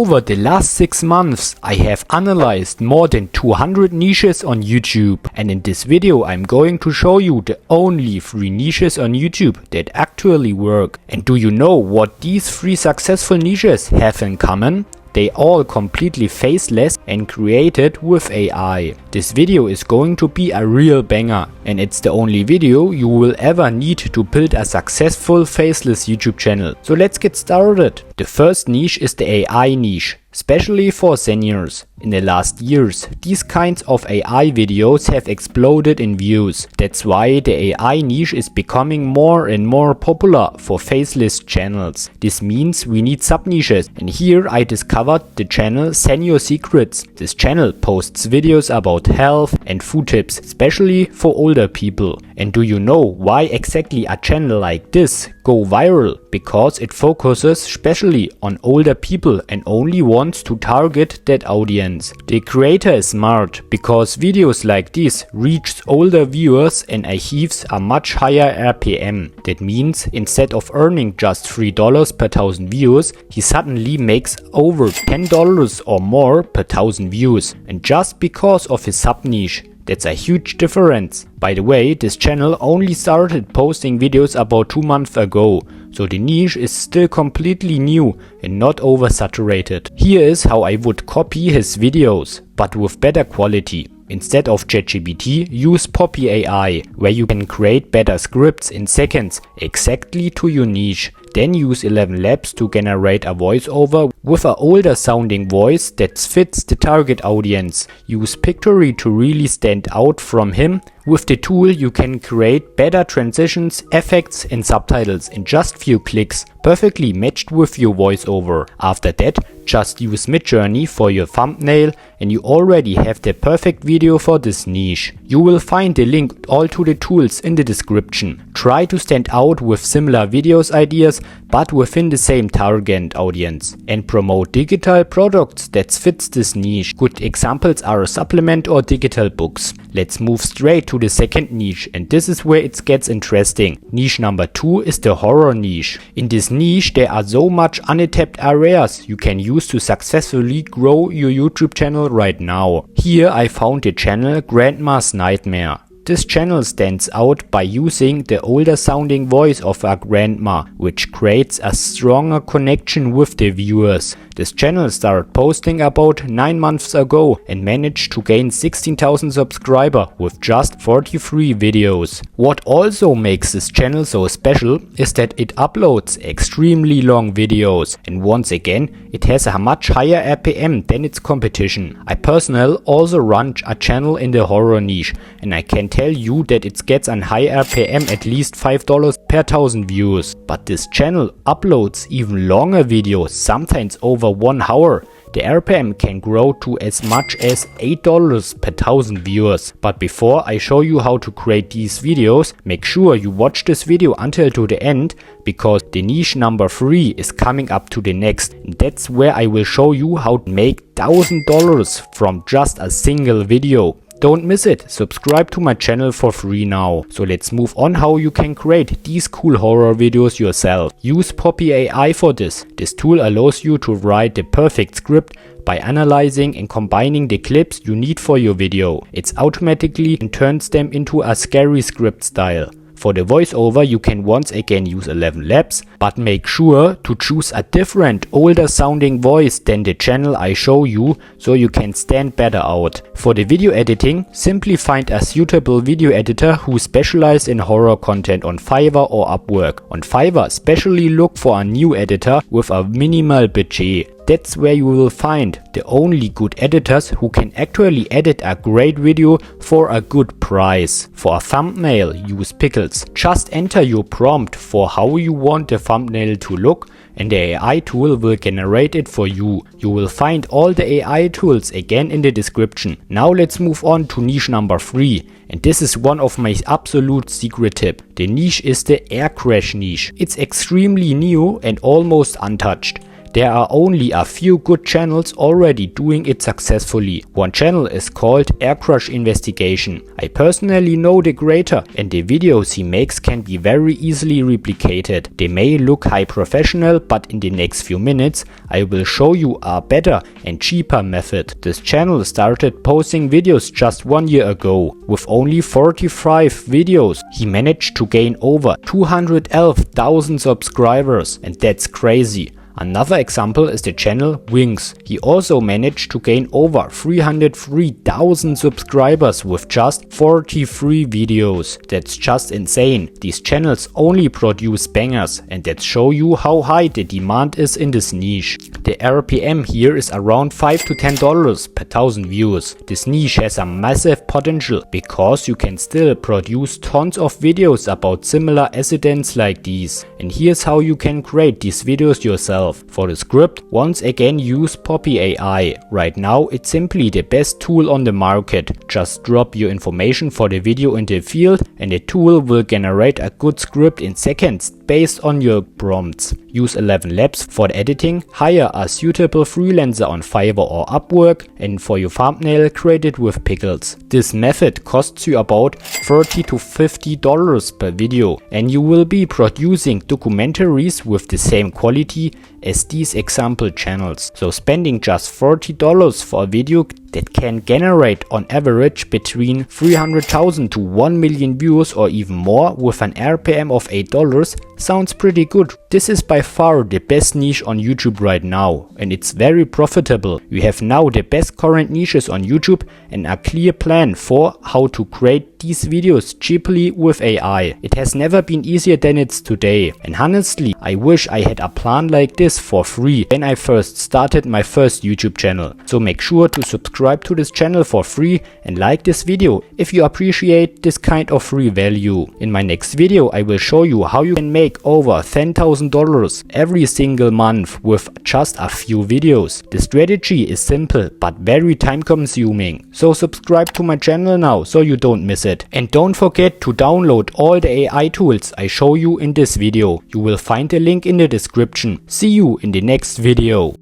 Over the last 6 months, I have analyzed more than 200 niches on YouTube, and in this video I'm going to show you the only 3 niches on YouTube that actually work. And do you know what these 3 successful niches have in common? They all completely faceless and created with AI. This video is going to be a real banger, and it's the only video you will ever need to build a successful faceless YouTube channel. So let's get started. The first niche is the AI niche, especially for seniors. In the last years, these kinds of AI videos have exploded in views. That's why the AI niche is becoming more and more popular for faceless channels. This means we need sub-niches, and here I discovered the channel Senior Secrets. This channel posts videos about health and food tips, especially for older people. And do you know why exactly a channel like this go viral? Because it focuses especially on older people and only wants to target that audience. The creator is smart because videos like this reach older viewers and achieves a much higher RPM. That means instead of earning just $3 per 1000 views, he suddenly makes over $10 or more per 1000 views. And just because of his sub-niche. That's a huge difference. By the way, this channel only started posting videos about 2 months ago, so the niche is still completely new and not oversaturated. Here is how I would copy his videos, but with better quality. Instead of ChatGPT, use Poppy AI, where you can create better scripts in seconds exactly to your niche. Then use 11 Labs to generate a voiceover with an older sounding voice that fits the target audience. Use Pictory to really stand out from him. With the tool you can create better transitions, effects and subtitles in just few clicks, perfectly matched with your voiceover. After that, just use Midjourney for your thumbnail and you already have the perfect video for this niche. You will find the link all to the tools in the description. Try to stand out with similar videos ideas but within the same target audience, and promote digital products that fits this niche. Good examples are supplement or digital books. Let's move straight to the second niche, and this is where it gets interesting. Niche number 2 is the horror niche. In this niche there are so much untapped areas you can use to successfully grow your YouTube channel right now. Here I found the channel Grandma's Nightmare. This channel stands out by using the older sounding voice of a grandma, which creates a stronger connection with the viewers. This channel started posting about 9 months ago and managed to gain 16,000 subscribers with just 43 videos. What also makes this channel so special is that it uploads extremely long videos, and once again it has a much higher RPM than its competition. I personally also run a channel in the horror niche, and I can tell you that it gets a high RPM at least $5 per 1000 views. But this channel uploads even longer videos, sometimes over 1 hour. The RPM can grow to as much as $8 per 1000 viewers. But before I show you how to create these videos, make sure you watch this video until to the end, because the niche number 3 is coming up to the next. And that's where I will show you how to make $1000 from just a single video. Don't miss it. Subscribe to my channel for free now. So let's move on how you can create these cool horror videos yourself. Use Poppy AI for this. This tool allows you to write the perfect script by analyzing and combining the clips you need for your video. It automatically turns them into a scary script style. For the voiceover you can once again use 11 Labs, but make sure to choose a different older sounding voice than the channel I show you, so you can stand better out. For the video editing, simply find a suitable video editor who specializes in horror content on Fiverr or Upwork. On Fiverr, especially look for a new editor with a minimal budget. That's where you will find the only good editors who can actually edit a great video for a good price. For a thumbnail, use Pickles. Just enter your prompt for how you want the thumbnail to look, and the AI tool will generate it for you. You will find all the AI tools again in the description. Now let's move on to niche number 3. And this is one of my absolute secret tip. The niche is the air crash niche. It's extremely new and almost untouched. There are only a few good channels already doing it successfully. One channel is called Air Crash Investigation. I personally know the creator and the videos he makes can be very easily replicated. They may look high professional, but in the next few minutes I will show you a better and cheaper method. This channel started posting videos just 1 year ago. With only 45 videos, he managed to gain over 211,000 subscribers, and that's crazy. Another example is the channel Wings. He also managed to gain over 303,000 subscribers with just 43 videos. That's just insane. These channels only produce bangers, and that show you how high the demand is in this niche. The RPM here is around $5 to $10 per 1,000 views. This niche has a massive potential because you can still produce tons of videos about similar incidents like these. And here's how you can create these videos yourself. For the script, once again use Poppy AI. Right now it's simply the best tool on the market. Just drop your information for the video in the field and the tool will generate a good script in seconds based on your prompts. Use 11 Labs for the editing, hire a suitable freelancer on Fiverr or Upwork, and for your thumbnail create it with Pickles. This method costs you about $30 to $50 per video, and you will be producing documentaries with the same quality as these example channels. So spending just $40 for a video that can generate on average between 300,000 to 1 million views or even more with an RPM of $8 sounds pretty good. This is by far the best niche on YouTube right now, and it's very profitable. We have now the best current niches on YouTube and a clear plan for how to create these videos cheaply with AI. It has never been easier than it's today, and honestly I wish I had a plan like this for free when I first started my first YouTube channel. So make sure to subscribe to this channel for free and like this video if you appreciate this kind of free value. In my next video I will show you how you can make over $10,000 every single month with just a few videos. The strategy is simple but very time consuming. So subscribe to my channel now so you don't miss it. And don't forget to download all the AI tools I show you in this video. You will find the link in the description. See you in the next video.